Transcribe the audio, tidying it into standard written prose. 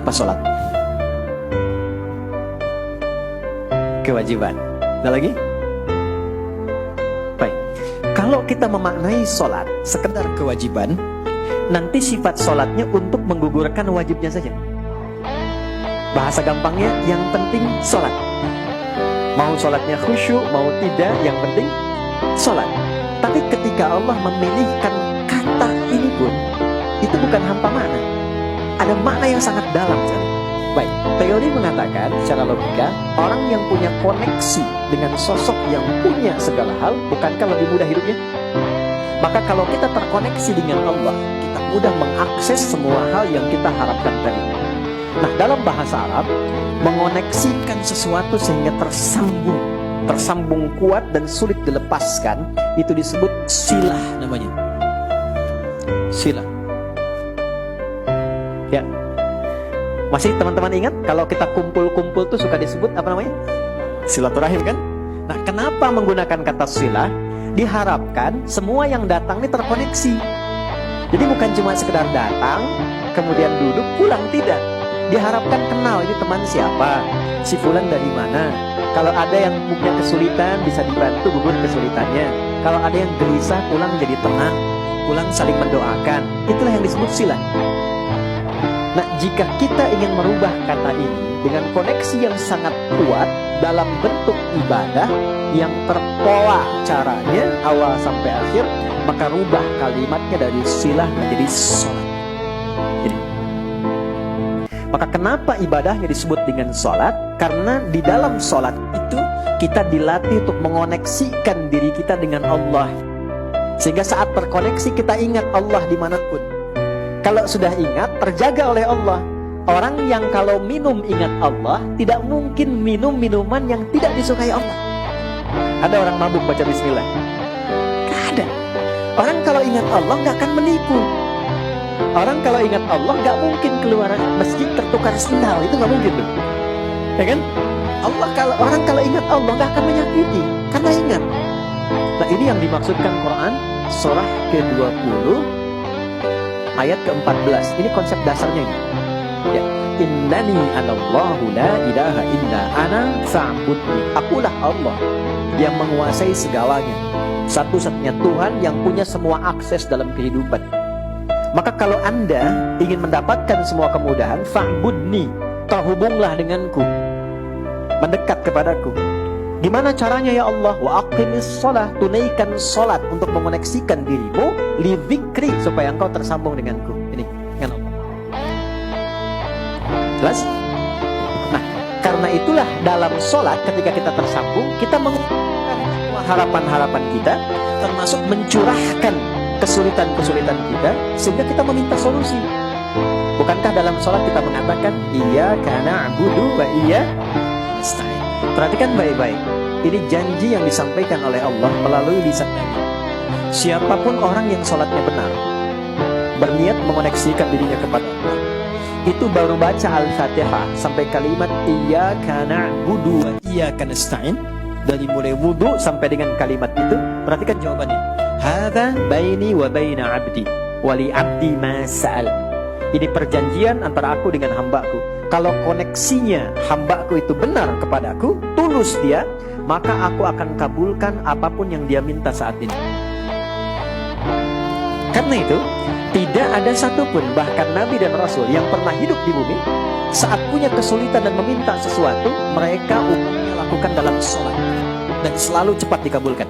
apa sholat? Kewajiban. Ada lagi? Baik. Kalau kita memaknai sholat sekedar kewajiban, nanti sifat sholatnya untuk menggugurkan wajibnya saja. Bahasa gampangnya, yang penting sholat. Mau sholatnya khusyuk, mau tidak, yang penting sholat. Tapi ketika Allah memilihkan kata ini pun, itu bukan hampa makna. Ada makna yang sangat dalam sekali. Baik, teori mengatakan secara logika, orang yang punya koneksi dengan sosok yang punya segala hal, bukankah lebih mudah hidupnya? Maka kalau kita terkoneksi dengan Allah, kita mudah mengakses semua hal yang kita harapkan tadi. Nah, dalam bahasa Arab, mengoneksikan sesuatu sehingga tersambung kuat dan sulit dilepaskan, itu disebut silah namanya. Silah. Ya. Masih teman-teman ingat kalau kita kumpul-kumpul tuh suka disebut apa namanya? Silaturahim kan? Nah, kenapa menggunakan kata silah? Diharapkan semua yang datang ini terkoneksi. Jadi bukan cuma sekedar datang, kemudian duduk, pulang, tidak. Diharapkan kenal, ini teman siapa, si fulan dari mana. Kalau ada yang punya kesulitan, bisa dibantu gugur kesulitannya. Kalau ada yang gelisah, pulang jadi tenang, pulang saling mendoakan. Itulah yang disebut silah. Nah, jika kita ingin merubah kata ini dengan koneksi yang sangat kuat dalam bentuk ibadah yang terpola caranya awal sampai akhir, maka rubah kalimatnya dari silah menjadi sholat. Jadi, maka kenapa ibadahnya disebut dengan sholat? Karena di dalam sholat itu kita dilatih untuk mengoneksikan diri kita dengan Allah, sehingga saat terkoneksi kita ingat Allah dimanapun. Kalau sudah ingat, terjaga oleh Allah. Orang yang kalau minum ingat Allah, tidak mungkin minum minuman yang tidak disukai Allah. Ada orang mabuk baca bismillah? Gak ada. Orang kalau ingat Allah gak akan menipu. Orang kalau ingat Allah gak mungkin keluar masjid tertukar sendal. Itu gak mungkin tuh. Ya kan? Orang kalau ingat Allah gak akan menyakiti, karena ingat. Nah, ini yang dimaksudkan Quran surah ke-20 ayat ke-14. Ini konsep dasarnya ini. Ya, innani anallahu la ilaha illa ana fa'budni. Akulah Allah yang menguasai segalanya, satu-satunya Tuhan yang punya semua akses dalam kehidupan. Maka kalau Anda ingin mendapatkan semua kemudahan, fa'budni, terhubunglah denganku, mendekat kepadaku. Gimana caranya ya Allah? Wa aqimis shalah, tunaikan salat untuk mengoneksikan dirimu li dzikri, supaya engkau tersambung denganku. Ini dengan Allah. Jelas? Nah, karena itulah dalam salat ketika kita tersambung, kita mengungkapkan semua harapan-harapan kita, termasuk mencurahkan kesulitan-kesulitan kita, sehingga kita meminta solusi. Bukankah dalam salat kita mengatakan iyyaka na'budu wa iyyaka nasta'in? Perhatikan baik-baik. Ini janji yang disampaikan oleh Allah melalui lisan Nabi. Siapapun orang yang sholatnya benar, berniat mengoneksikan dirinya kepada Allah, itu baru baca Al-Fatihah sampai kalimat iyyaka na'budu wa iyyaka nasta'in, dari mulai wudu sampai dengan kalimat itu, perhatikan jawabannya. Hadza baini wa baina 'abdi wa li 'abdi ma sa'al. Ini perjanjian antara aku dengan hambaku. Kalau koneksinya hambaku itu benar kepadaku, tulus dia, maka aku akan kabulkan apapun yang dia minta saat ini. Karena itu, tidak ada satupun, bahkan Nabi dan Rasul yang pernah hidup di bumi, saat punya kesulitan dan meminta sesuatu, mereka umumnya lakukan dalam sholat, dan selalu cepat dikabulkan.